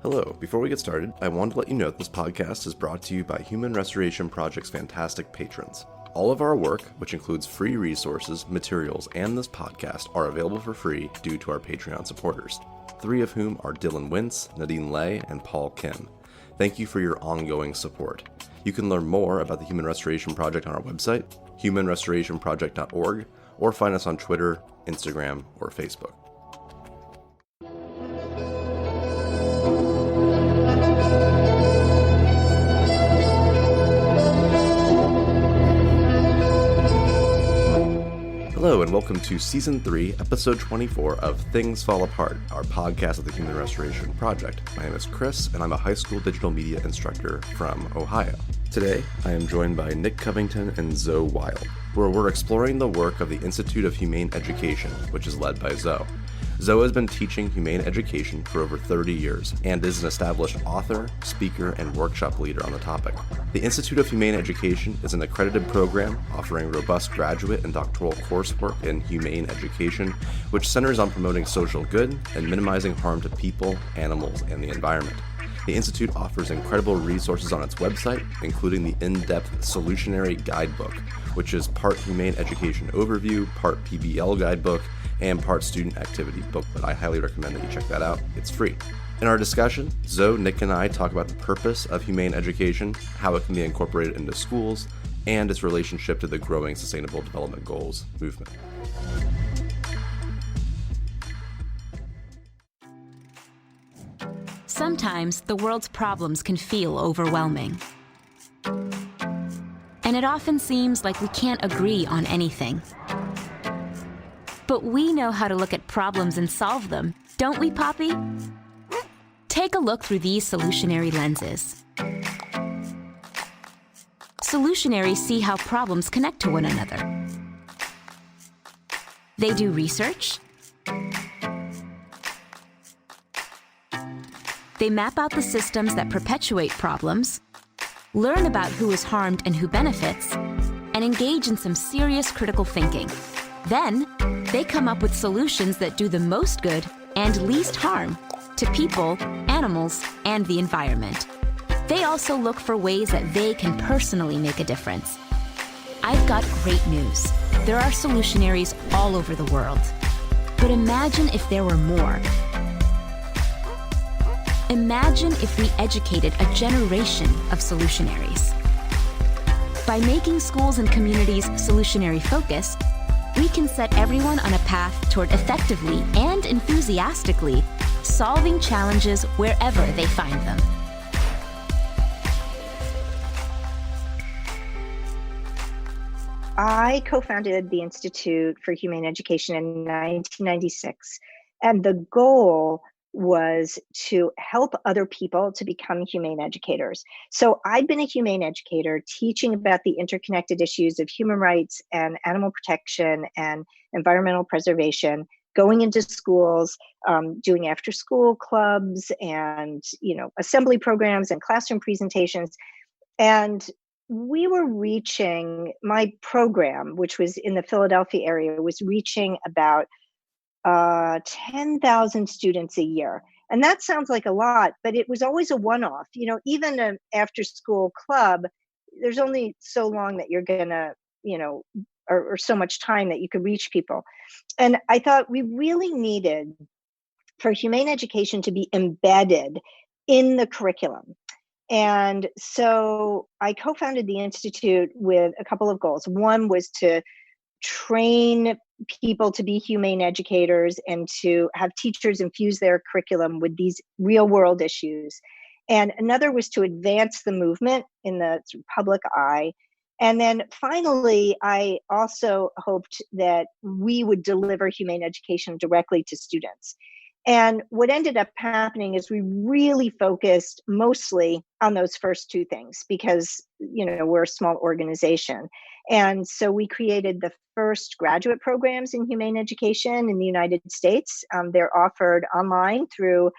Hello, before we get started, I wanted to let you know that this podcast is brought to you by Human Restoration Project's fantastic patrons. All of our work, which includes free resources, materials, and this podcast, are available for free due to our Patreon supporters, 3 of whom are Dylan Wintz, Nadine Lay, and Paul Kim. Thank you for your ongoing support. You can learn more about the Human Restoration Project on our website, humanrestorationproject.org, or find us on Twitter, Instagram, or Facebook. Hello and welcome to Season 3, Episode 24 of Things Fall Apart, our podcast of the Human Restoration Project. My name is Chris, and I'm a high school digital media instructor from Ohio. Today, I am joined by Nick Covington and Zoe Weil, where we're exploring the work of the Institute of Humane Education, which is led by Zoe. Zoe has been teaching humane education for over 30 years and is an established author, speaker, and workshop leader on the topic. The Institute of Humane Education is an accredited program offering robust graduate and doctoral coursework in humane education, which centers on promoting social good and minimizing harm to people, animals, and the environment. The Institute offers incredible resources on its website, including the in-depth Solutionary Guidebook, which is part Humane Education Overview, part PBL Guidebook, and part student activity booklet. I highly recommend that you check that out. It's free. In our discussion, Zoe, Nick, and I talk about the purpose of humane education, how it can be incorporated into schools, and its relationship to the growing Sustainable Development Goals movement. Sometimes the world's problems can feel overwhelming. And it often seems like we can't agree on anything. But we know how to look at problems and solve them, don't we, Poppy? Take a look through these solutionary lenses. Solutionaries see how problems connect to one another. They do research. They map out the systems that perpetuate problems, learn about who is harmed and who benefits, and engage in some serious critical thinking. Then, they come up with solutions that do the most good and least harm to people, animals, and the environment. They also look for ways that they can personally make a difference. I've got great news. There are solutionaries all over the world. But imagine if there were more. Imagine if we educated a generation of solutionaries. By making schools and communities solutionary focused, we can set everyone on a path toward effectively and enthusiastically solving challenges wherever they find them. I co-founded the Institute for Humane Education in 1996, and the goal was to help other people to become humane educators. So I'd been a humane educator teaching about the interconnected issues of human rights and animal protection and environmental preservation, going into schools, doing after-school clubs and assembly programs and classroom presentations. And we were reaching, my program, which was in the Philadelphia area, was reaching about 10,000 students a year. And that sounds like a lot, but it was always a one-off. Even an after-school club, there's only so long that you're gonna, or so much time that you could reach people. And I thought we really needed for humane education to be embedded in the curriculum. And so I co-founded the Institute with a couple of goals. One was to train people to be humane educators and to have teachers infuse their curriculum with these real world issues. And another was to advance the movement in the public eye. And then finally, I also hoped that we would deliver humane education directly to students. And what ended up happening is we really focused mostly on those first two things because, we're a small organization. And so we created the first graduate programs in humane education in the United States. They're offered online through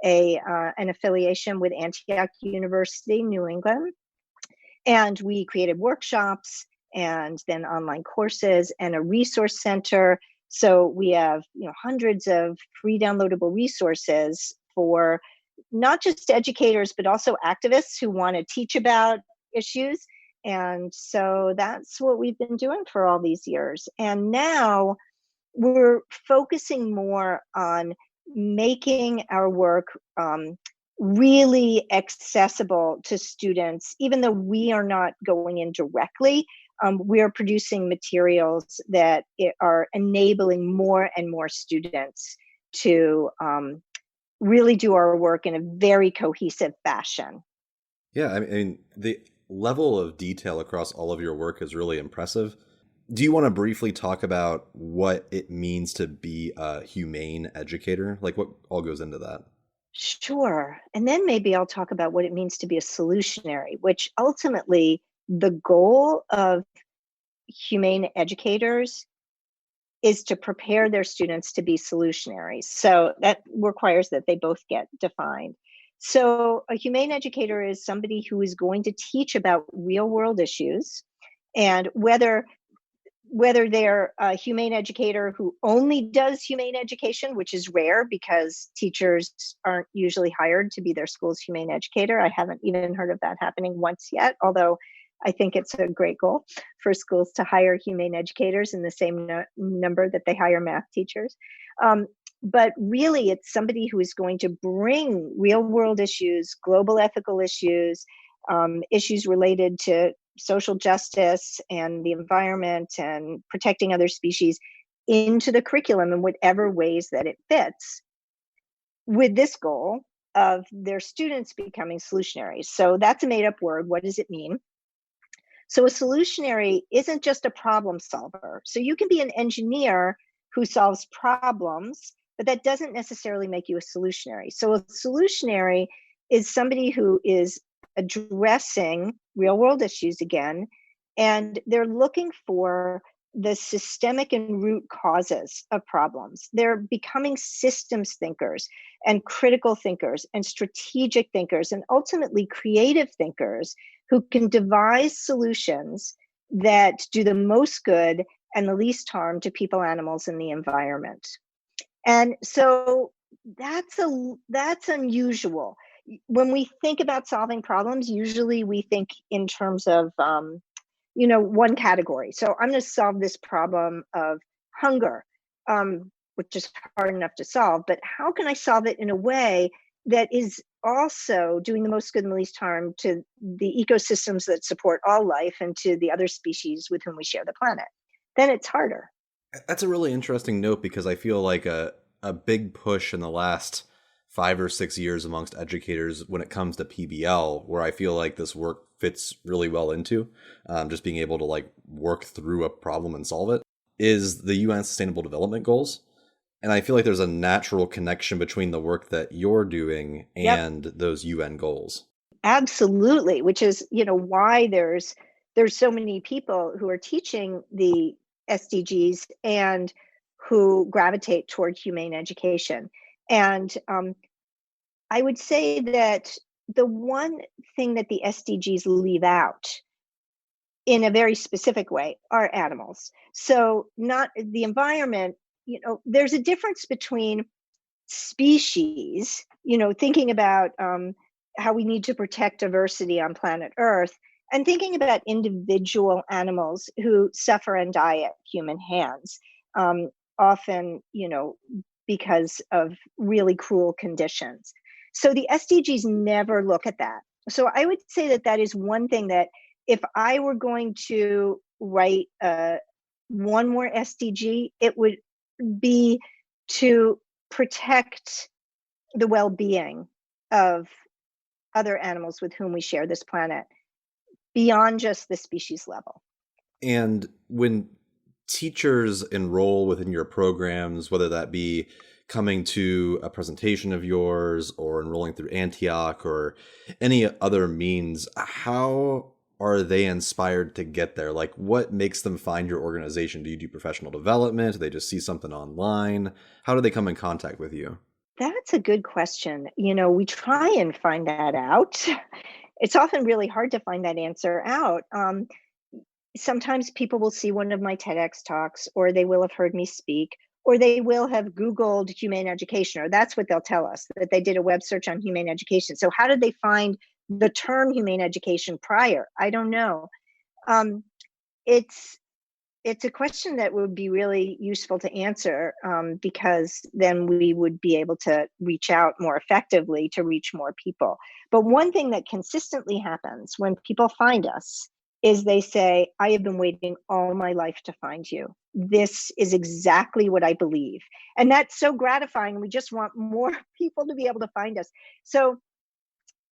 an affiliation with Antioch University, New England. And we created workshops and then online courses and a resource center. So we have hundreds of free downloadable resources for not just educators, but also activists who want to teach about issues. And so that's what we've been doing for all these years. And now we're focusing more on making our work really accessible to students, even though we are not going in directly. We are producing materials that are enabling more and more students to really do our work in a very cohesive fashion. Yeah, I mean, the level of detail across all of your work is really impressive. Do you want to briefly talk about what it means to be a humane educator? Like what all goes into that? Sure. And then maybe I'll talk about what it means to be a solutionary, which ultimately the goal of humane educators is to prepare their students to be solutionaries. So that requires that they both get defined. So a humane educator is somebody who is going to teach about real world issues, and whether they're a humane educator who only does humane education, which is rare because teachers aren't usually hired to be their school's humane educator. I haven't even heard of that happening once yet, although I think it's a great goal for schools to hire humane educators in the same number that they hire math teachers. But really, it's somebody who is going to bring real world issues, global ethical issues, issues related to social justice and the environment and protecting other species into the curriculum in whatever ways that it fits, with this goal of their students becoming solutionaries. So that's a made up word. What does it mean? So a solutionary isn't just a problem solver. So you can be an engineer who solves problems, but that doesn't necessarily make you a solutionary. So a solutionary is somebody who is addressing real world issues again, and they're looking for the systemic and root causes of problems. They're becoming systems thinkers and critical thinkers and strategic thinkers and ultimately creative thinkers who can devise solutions that do the most good and the least harm to people, animals, and the environment. And so that's unusual. When we think about solving problems, usually we think in terms of one category. So I'm going to solve this problem of hunger, which is hard enough to solve, but how can I solve it in a way that is also doing the most good and the least harm to the ecosystems that support all life and to the other species with whom we share the planet? Then it's harder. That's a really interesting note because I feel like a big push in the last 5 or 6 years amongst educators when it comes to PBL, where I feel like this work fits really well into, just being able to like work through a problem and solve it, is the UN Sustainable Development Goals. And I feel like there's a natural connection between the work that you're doing and those UN goals. Absolutely, which is, why there's so many people who are teaching the SDGs and who gravitate toward humane education. And I would say that the one thing that the SDGs leave out in a very specific way are animals. So not the environment, there's a difference between species, thinking about how we need to protect diversity on planet Earth, and thinking about individual animals who suffer and die at human hands, often, because of really cruel conditions. So the SDGs never look at that. So I would say that that is one thing that if I were going to write one more SDG, it would be to protect the well-being of other animals with whom we share this planet beyond just the species level. And when teachers enroll within your programs, whether that be coming to a presentation of yours or enrolling through Antioch or any other means, how are they inspired to get there? Like, what makes them find your organization? Do you do professional development? Do they just see something online? How do they come in contact with you? That's a good question. We try and find that out. It's often really hard to find that answer out. Sometimes people will see one of my TEDx talks, or they will have heard me speak, or they will have Googled humane education, or that's what they'll tell us, that they did a web search on humane education. So how did they find the term humane education prior? I don't know. It's a question that would be really useful to answer, because then we would be able to reach out more effectively to reach more people. But one thing that consistently happens when people find us is they say, I have been waiting all my life to find you. This is exactly what I believe. And that's so gratifying. We just want more people to be able to find us. So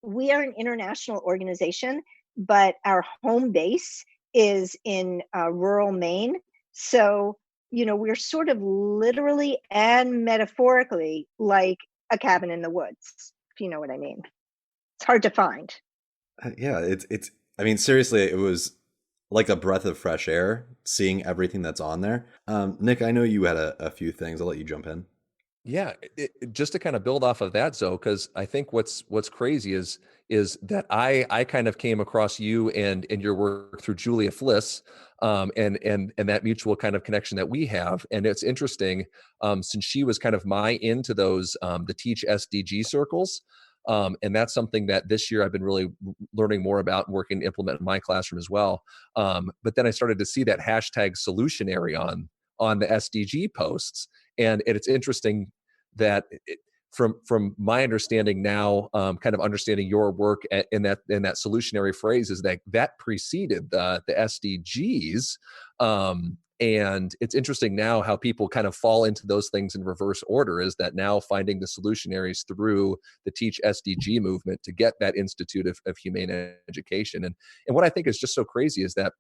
we are an international organization, but our home base is in rural Maine. So, we're sort of literally and metaphorically like a cabin in the woods, if you know what I mean. It's hard to find. Yeah, I mean, seriously, it was like a breath of fresh air seeing everything that's on there. Nick, I know you had a few things. I'll let you jump in. Yeah, just to kind of build off of that, Zoe, because I think what's crazy is that I kind of came across you and your work through Julia Fliss, and that mutual kind of connection that we have, and it's interesting, since she was kind of my into those the Teach SDG circles, and that's something that this year I've been really learning more about and working to implement in my classroom as well. But then I started to see that hashtag solutionary on the SDG posts. And it's interesting that from my understanding now, kind of understanding your work in that solutionary phrase, is that preceded the SDGs. And it's interesting now how people kind of fall into those things in reverse order, is that now finding the solutionaries through the Teach SDG movement to get that Institute of Humane Education. And what I think is just so crazy is that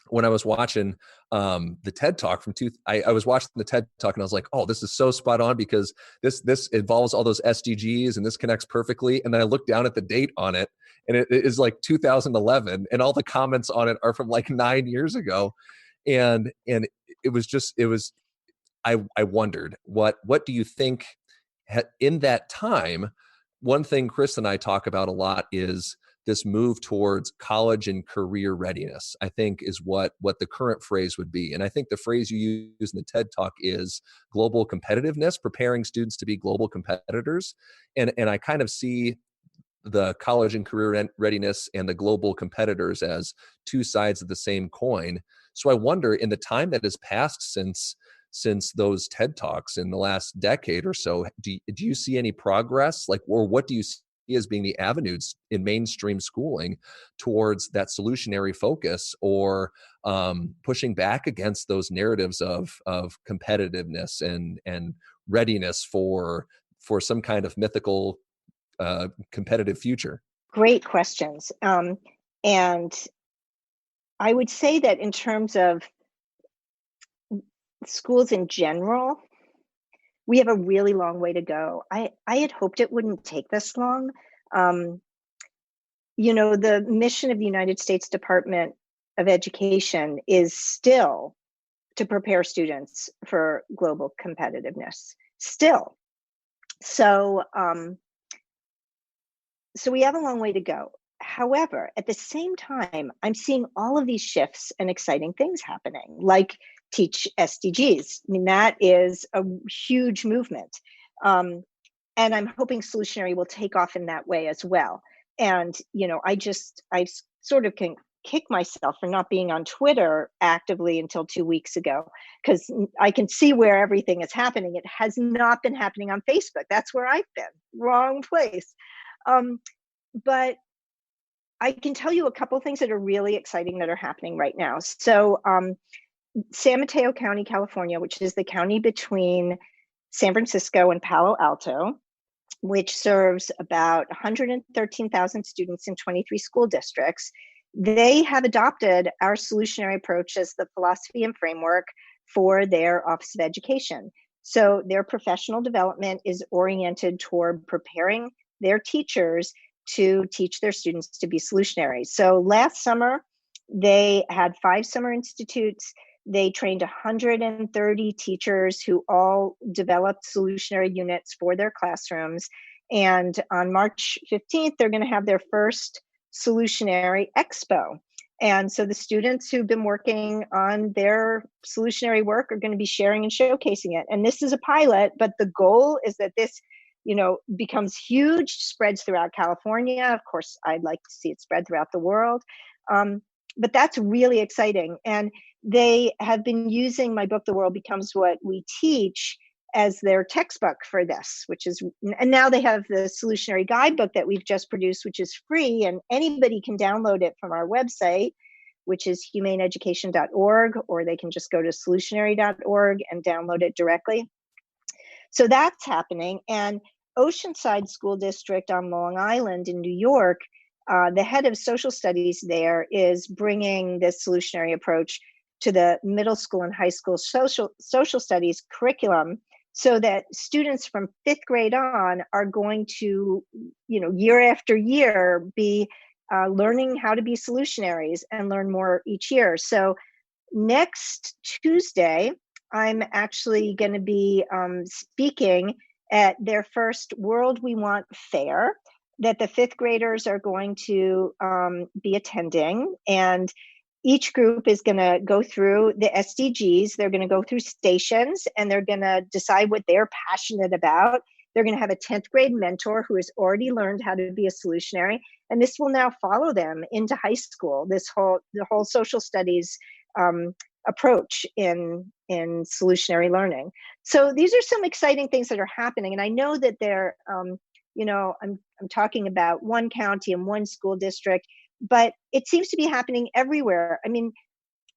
when I was watching the TED Talk I was watching the TED Talk and I was like, oh, this is so spot on, because this involves all those SDGs and this connects perfectly. And then I looked down at the date on it, and it is like 2011, and all the comments on it are from like 9 years ago. And I wondered, what do you think in that time? One thing Chris and I talk about a lot is this move towards college and career readiness, I think, is what the current phrase would be. And I think the phrase you use in the TED Talk is global competitiveness, preparing students to be global competitors. And I kind of see the college and career readiness and the global competitors as two sides of the same coin. So I wonder, in the time that has passed since those TED Talks in the last decade or so, do you see any progress? Or what do you see as being the avenues in mainstream schooling towards that solutionary focus, or pushing back against those narratives of competitiveness and readiness for some kind of mythical competitive future? Great questions. And I would say that in terms of schools in general, we have a really long way to go. I had hoped it wouldn't take this long. The mission of the United States Department of Education is still to prepare students for global competitiveness. Still. So we have a long way to go. However, at the same time, I'm seeing all of these shifts and exciting things happening, like Teach SDGs. I mean, that is a huge movement. And I'm hoping solutionary will take off in that way as well. And, I sort of can kick myself for not being on Twitter actively until 2 weeks ago, because I can see where everything is happening. It has not been happening on Facebook. That's where I've been. Wrong place. But I can tell you a couple of things that are really exciting that are happening right now. So San Mateo County, California, which is the county between San Francisco and Palo Alto, which serves about 113,000 students in 23 school districts, they have adopted our solutionary approach as the philosophy and framework for their Office of Education. So their professional development is oriented toward preparing their teachers to teach their students to be solutionary. So last summer, they had 5 summer institutes. They trained 130 teachers who all developed solutionary units for their classrooms. And on March 15th, they're going to have their first solutionary expo. And so the students who've been working on their solutionary work are going to be sharing and showcasing it. And this is a pilot, but the goal is that this, becomes huge, spreads throughout California. Of course, I'd like to see it spread throughout the world. But that's really exciting. And they have been using my book, The World Becomes What We Teach, as their textbook for this, and now they have the solutionary guidebook that we've just produced, which is free, and anybody can download it from our website, which is humaneeducation.org, or they can just go to solutionary.org and download it directly. So that's happening. And Oceanside School District on Long Island in New York, the head of social studies there is bringing this solutionary approach to the middle school and high school social studies curriculum, so that students from 5th grade on are going to, year after year, be learning how to be solutionaries and learn more each year. So next Tuesday, I'm actually going to be speaking at their first World We Want fair that the 5th graders are going to be attending. And each group is going to go through the SDGs. They're going to go through stations, and they're going to decide what they're passionate about. They're going to have a 10th grade mentor who has already learned how to be a solutionary. And this will now follow them into high school, the whole social studies approach in solutionary learning. So these are some exciting things that are happening. And I know that they're, I'm talking about one county and one school district, but it seems to be happening everywhere. I mean,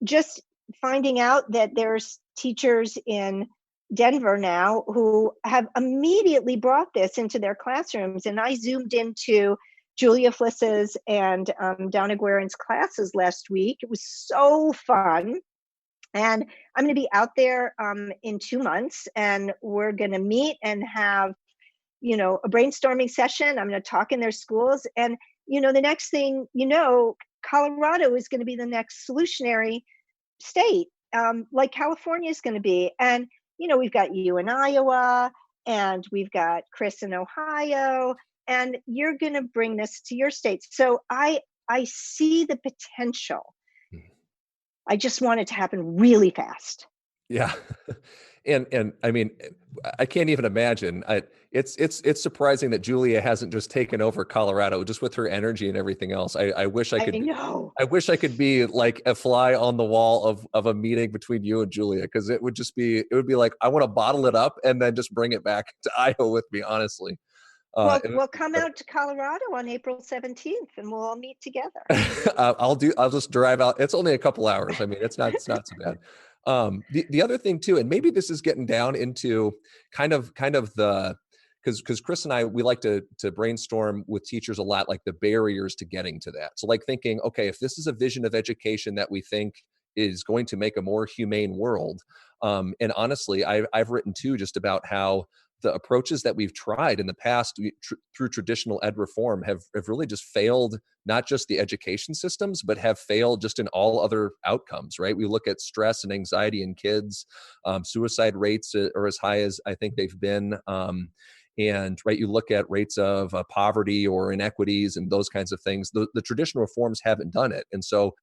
just finding out that there's teachers in Denver now who have immediately brought this into their classrooms. And I zoomed into Julia Fliss's and Donna Guerin's classes last week. It was so fun. And I'm going to be out there in 2 months, and we're going to meet and have, a brainstorming session. I'm going to talk in their schools. And the next thing Colorado is going to be the next solutionary state, like California is going to be. And, we've got you in Iowa, and we've got Chris in Ohio, and you're going to bring this to your states. So I see the potential. I just want it to happen really fast. Yeah. And I mean, I can't even imagine. It's surprising that Julia hasn't just taken over Colorado just with her energy and everything else. I wish I could. I know. I wish I could be like a fly on the wall of a meeting between you and Julia, because it would be like, I want to bottle it up and then just bring it back to Iowa with me, honestly. We'll come out to Colorado on April 17th, and we'll all meet together. I'll just drive out. It's only a couple hours. I mean, it's not so bad. The other thing too, and maybe this is getting down into kind of the, because Chris and I, we like to brainstorm with teachers a lot, like the barriers to getting to that. So like thinking, okay, if this is a vision of education that we think is going to make a more humane world, and honestly, I've written too just about how the approaches that we've tried in the past through traditional ed reform have really just failed, not just the education systems, but have failed just in all other outcomes, right? We look at stress and anxiety in kids. Suicide rates are as high as I think they've been. And right, you look at rates of poverty or inequities and those kinds of things. The traditional reforms haven't done it. And so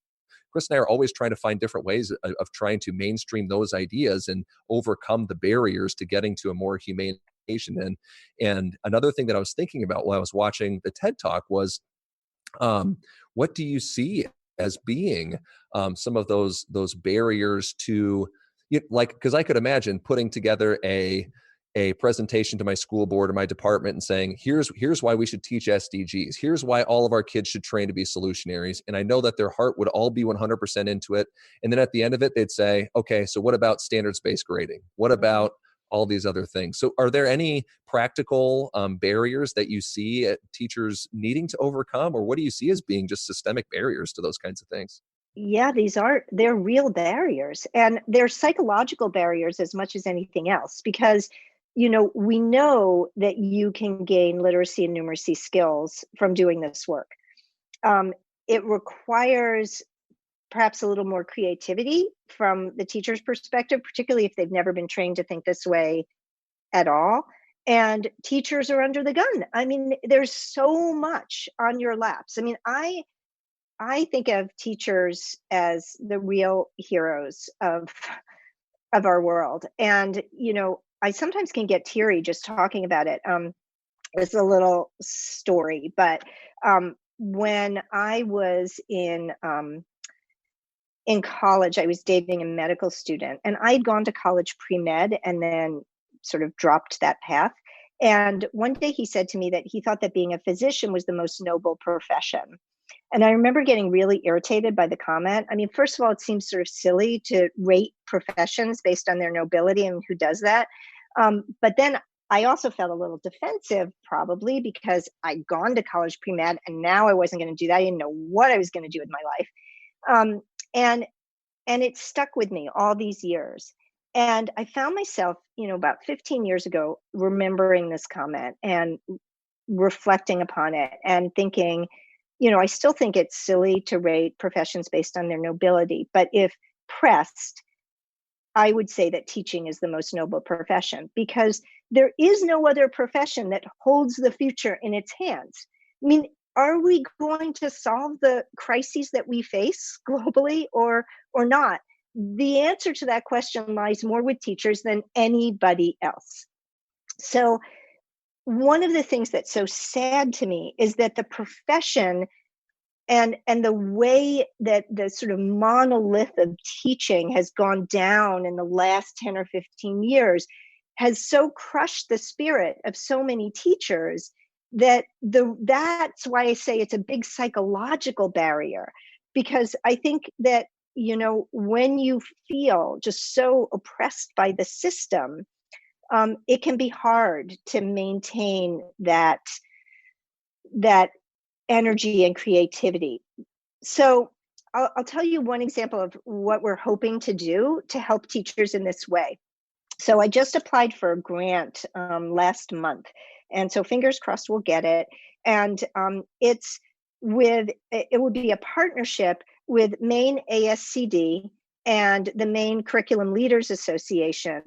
Chris and I are always trying to find different ways of trying to mainstream those ideas and overcome the barriers to getting to a more humane education. And another thing that I was thinking about while I was watching the TED Talk was, what do you see as being some of those barriers to, like, because I could imagine putting together a presentation to my school board or my department and saying, here's why we should teach SDGs. Here's why all of our kids should train to be solutionaries. And I know that their heart would all be 100% into it. And then at the end of it, they'd say, okay, so what about standards-based grading? What about all these other things? So are there any practical barriers that you see at teachers needing to overcome? Or what do you see as being just systemic barriers to those kinds of things? Yeah, they're real barriers, and they're psychological barriers as much as anything else, because we know that you can gain literacy and numeracy skills from doing this work. It requires perhaps a little more creativity from the teacher's perspective, particularly if they've never been trained to think this way at all. And teachers are under the gun. I mean, there's so much on your laps. I mean, I I think of teachers as the real heroes of our world. And, I sometimes can get teary just talking about it. It's a little story, but when I was in college, I was dating a medical student, and I'd gone to college pre-med and then sort of dropped that path. And one day he said to me that he thought that being a physician was the most noble profession. And I remember getting really irritated by the comment. I mean, first of all, it seems sort of silly to rate professions based on their nobility, and who does that? But then I also felt a little defensive, probably because I'd gone to college pre-med and now I wasn't going to do that. I didn't know what I was going to do with my life. Um, and and it stuck with me all these years. And I found myself, about 15 years ago, remembering this comment and reflecting upon it and thinking, I still think it's silly to rate professions based on their nobility, but if pressed, I would say that teaching is the most noble profession, because there is no other profession that holds the future in its hands. I mean, are we going to solve the crises that we face globally or not? The answer to that question lies more with teachers than anybody else. So one of the things that's so sad to me is that the profession and the way that the sort of monolith of teaching has gone down in the last 10 or 15 years has so crushed the spirit of so many teachers that that's why I say it's a big psychological barrier. Because I think that, when you feel just so oppressed by the system, it can be hard to maintain that energy and creativity. So I'll tell you one example of what we're hoping to do to help teachers in this way. So I just applied for a grant last month. And so fingers crossed we'll get it. And it would be a partnership with Maine ASCD and the Maine Curriculum Leaders Association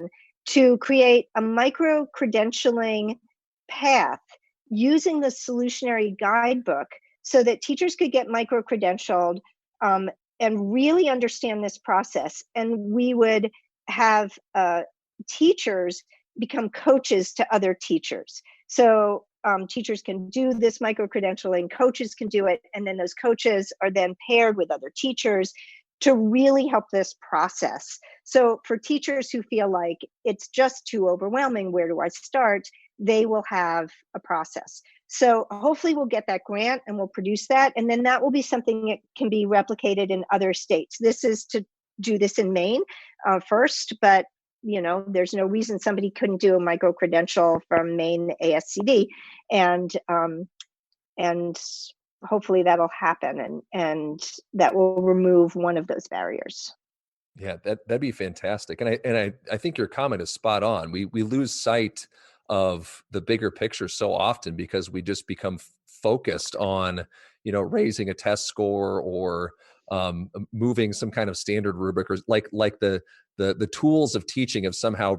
to create a micro-credentialing path using the solutionary guidebook so that teachers could get micro-credentialed and really understand this process. And we would have teachers become coaches to other teachers. So teachers can do this micro-credentialing, coaches can do it, and then those coaches are then paired with other teachers to really help this process. So for teachers who feel like it's just too overwhelming, where do I start? They will have a process. So hopefully we'll get that grant and we'll produce that. And then that will be something that can be replicated in other states. This is to do this in Maine first, but there's no reason somebody couldn't do a micro-credential from Maine ASCD. And hopefully that'll happen and that will remove one of those barriers. Yeah, that'd be fantastic. And I think your comment is spot on. We lose sight of the bigger picture so often because we just become focused on, raising a test score or moving some kind of standard rubric, or like the tools of teaching have somehow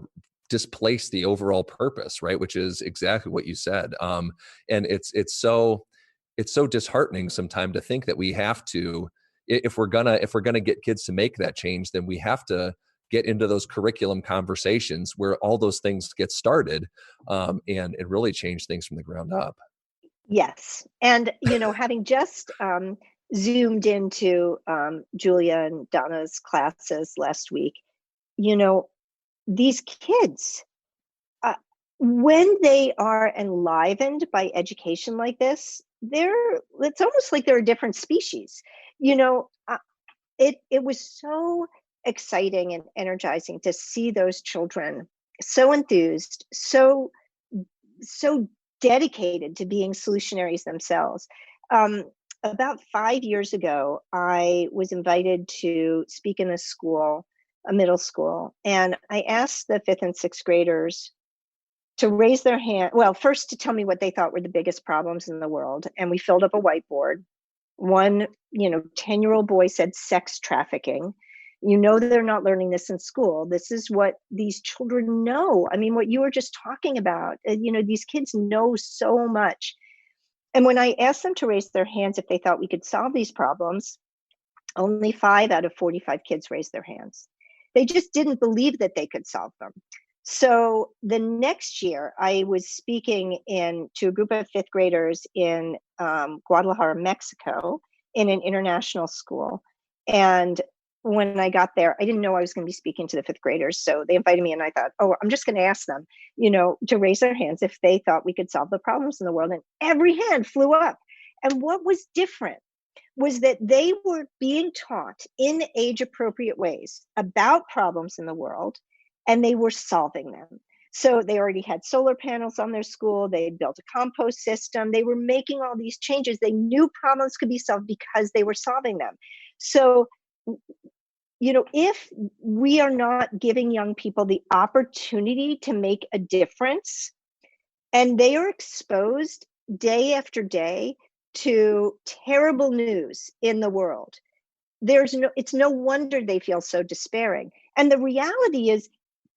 displaced the overall purpose, right? Which is exactly what you said. And it's so disheartening sometimes to think that we have to, if we're gonna get kids to make that change, then we have to get into those curriculum conversations where all those things get started, and really change things from the ground up. Yes. And, having just zoomed into Julia and Donna's classes last week, these kids, when they are enlivened by education like this, it's almost like they're a different species. It was so exciting and energizing to see those children so enthused, so dedicated to being solutionaries themselves. About 5 years ago, I was invited to speak in a middle school, and I asked the 5th and 6th graders to raise their hand. Well, first to tell me what they thought were the biggest problems in the world. And we filled up a whiteboard. One, 10-year-old boy said sex trafficking. They're not learning this in school. This is what these children know. I mean, what you were just talking about, these kids know so much. And when I asked them to raise their hands if they thought we could solve these problems, only 5 out of 45 kids raised their hands. They just didn't believe that they could solve them. So the next year, I was speaking to a group of fifth graders in Guadalajara, Mexico, in an international school. And when I got there, I didn't know I was going to be speaking to the fifth graders. So they invited me, and I thought, oh, I'm just going to ask them, to raise their hands if they thought we could solve the problems in the world. And every hand flew up. And what was different was that they were being taught in age-appropriate ways about problems in the world, and they were solving them. So they already had solar panels on their school. They had built a compost system. They were making all these changes. They knew problems could be solved because they were solving them. So, if we are not giving young people the opportunity to make a difference, and they are exposed day after day to terrible news in the world, it's no wonder they feel so despairing. And the reality is,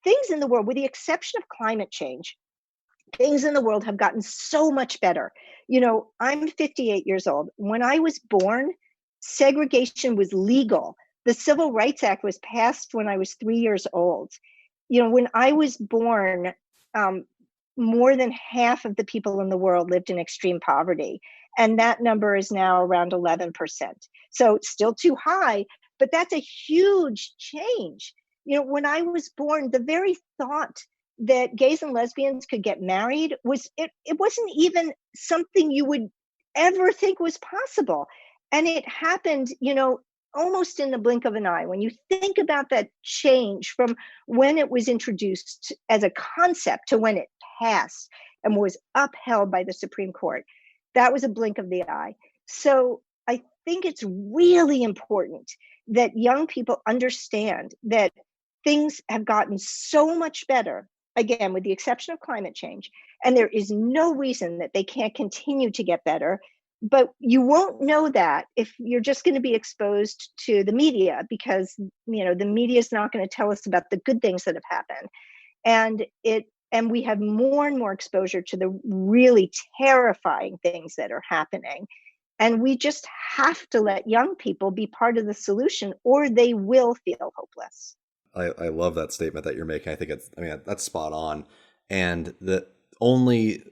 things in the world, with the exception of climate change, things in the world have gotten so much better. I'm 58 years old. When I was born, segregation was legal. The Civil Rights Act was passed when I was 3 years old. When I was born, more than half of the people in the world lived in extreme poverty. And that number is now around 11%. So still too high, but that's a huge change. When I was born, the very thought that gays and lesbians could get married it wasn't even something you would ever think was possible. And it happened, almost in the blink of an eye. When you think about that change from when it was introduced as a concept to when it passed and was upheld by the Supreme Court, that was a blink of the eye. So I think it's really important that young people understand that things have gotten so much better, again, with the exception of climate change, and there is no reason that they can't continue to get better. But you won't know that if you're just going to be exposed to the media, because the media is not going to tell us about the good things that have happened. And we have more and more exposure to the really terrifying things that are happening. And we just have to let young people be part of the solution, or they will feel hopeless. I love that statement that you're making. I think that's spot on. And the only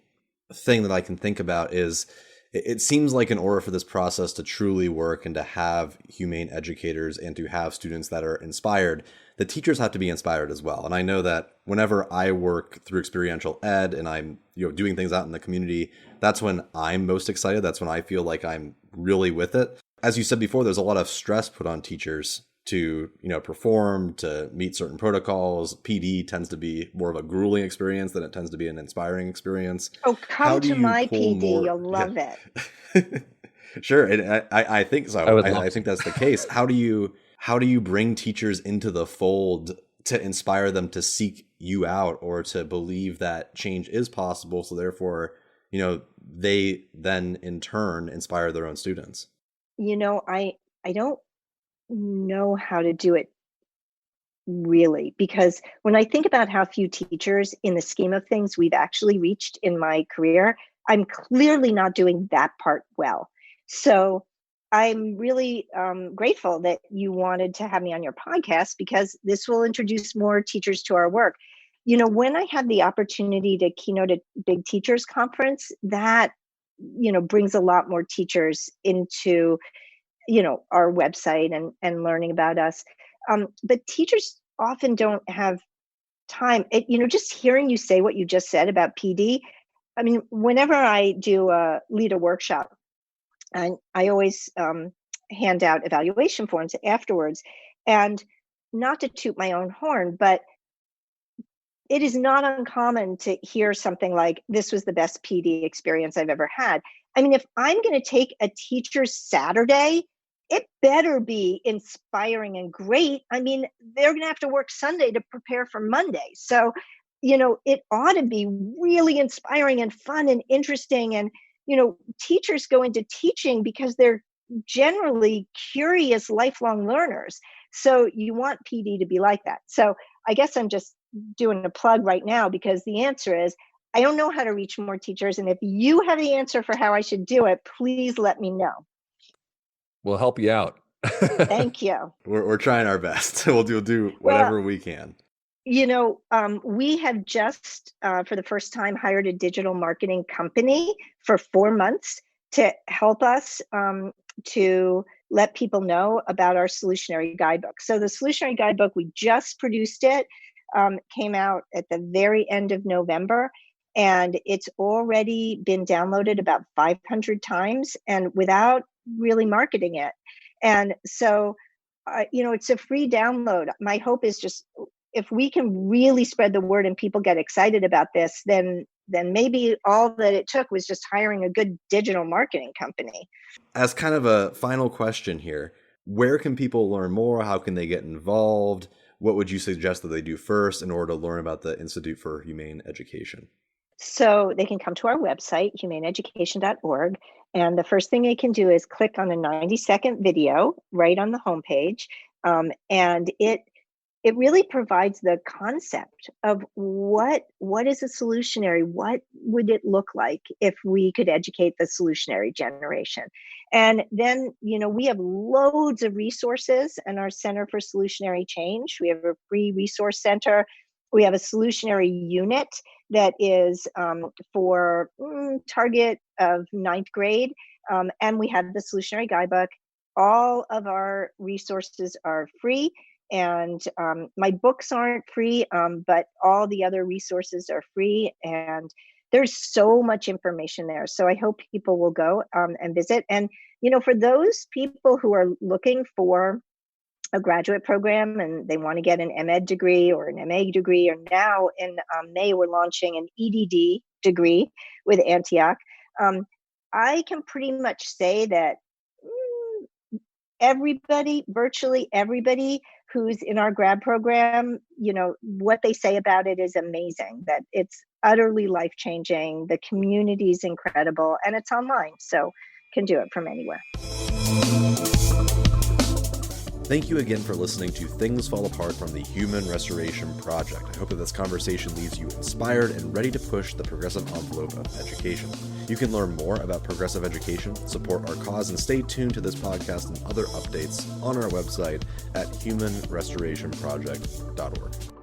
thing that I can think about is it seems like in order for this process to truly work and to have humane educators and to have students that are inspired, the teachers have to be inspired as well. And I know that whenever I work through experiential ed and I'm doing things out in the community, that's when I'm most excited. That's when I feel like I'm really with it. As you said before, there's a lot of stress put on teachers to perform, to meet certain protocols. PD tends to be more of a grueling experience than it tends to be an inspiring experience. Oh, come to my PD, you'll love it. Sure, and I think so. I think that's the case. How do you bring teachers into the fold to inspire them to seek you out or to believe that change is possible? So therefore, they then in turn inspire their own students. I don't know how to do it really, because when I think about how few teachers in the scheme of things we've actually reached in my career, I'm clearly not doing that part well. So I'm really grateful that you wanted to have me on your podcast, because this will introduce more teachers to our work. When I had the opportunity to keynote a big teachers conference, that brings a lot more teachers into our website and learning about us. But teachers often don't have time. Just hearing you say what you just said about PD, whenever I lead a workshop, I always hand out evaluation forms afterwards. And not to toot my own horn, but it is not uncommon to hear something like, this was the best PD experience I've ever had. If I'm going to take a teacher's Saturday, it better be inspiring and great. They're going to have to work Sunday to prepare for Monday. So, it ought to be really inspiring and fun and interesting. And, teachers go into teaching because they're generally curious, lifelong learners. So you want PD to be like that. So I guess I'm just doing a plug right now, because the answer is, I don't know how to reach more teachers. And if you have the answer for how I should do it, please let me know. We'll help you out. Thank you. We're trying our best. We'll do whatever we can. We have just, for the first time, hired a digital marketing company for 4 months to help us to let people know about our solutionary guidebook. So the solutionary guidebook, we just produced it, came out at the very end of November, and it's already been downloaded about 500 times and without really marketing it. And so, it's a free download. My hope is just, if we can really spread the word and people get excited about this, then maybe all that it took was just hiring a good digital marketing company. As kind of a final question here, where can people learn more? How can they get involved? What would you suggest that they do first in order to learn about the Institute for Humane Education? So they can come to our website, humaneeducation.org, and the first thing they can do is click on a 90-second video right on the homepage, and it really provides the concept of what is a solutionary, what would it look like if we could educate the solutionary generation. And then, we have loads of resources in our Center for Solutionary Change. We have a free resource center. We have a solutionary unit that is for target of 9th grade. And we have the solutionary guidebook. All of our resources are free. And my books aren't free, but all the other resources are free. And there's so much information there. So I hope people will go and visit. And, for those people who are looking for a graduate program and they want to get an MEd degree or an MA degree, or now in May, we're launching an EDD degree with Antioch. I can pretty much say that virtually everybody who's in our grad program, what they say about it is amazing, that it's utterly life-changing. The community is incredible, and it's online, so can do it from anywhere. Thank you again for listening to Things Fall Apart from the Human Restoration Project. I hope that this conversation leaves you inspired and ready to push the progressive envelope of education. You can learn more about progressive education, support our cause, and stay tuned to this podcast and other updates on our website at humanrestorationproject.org.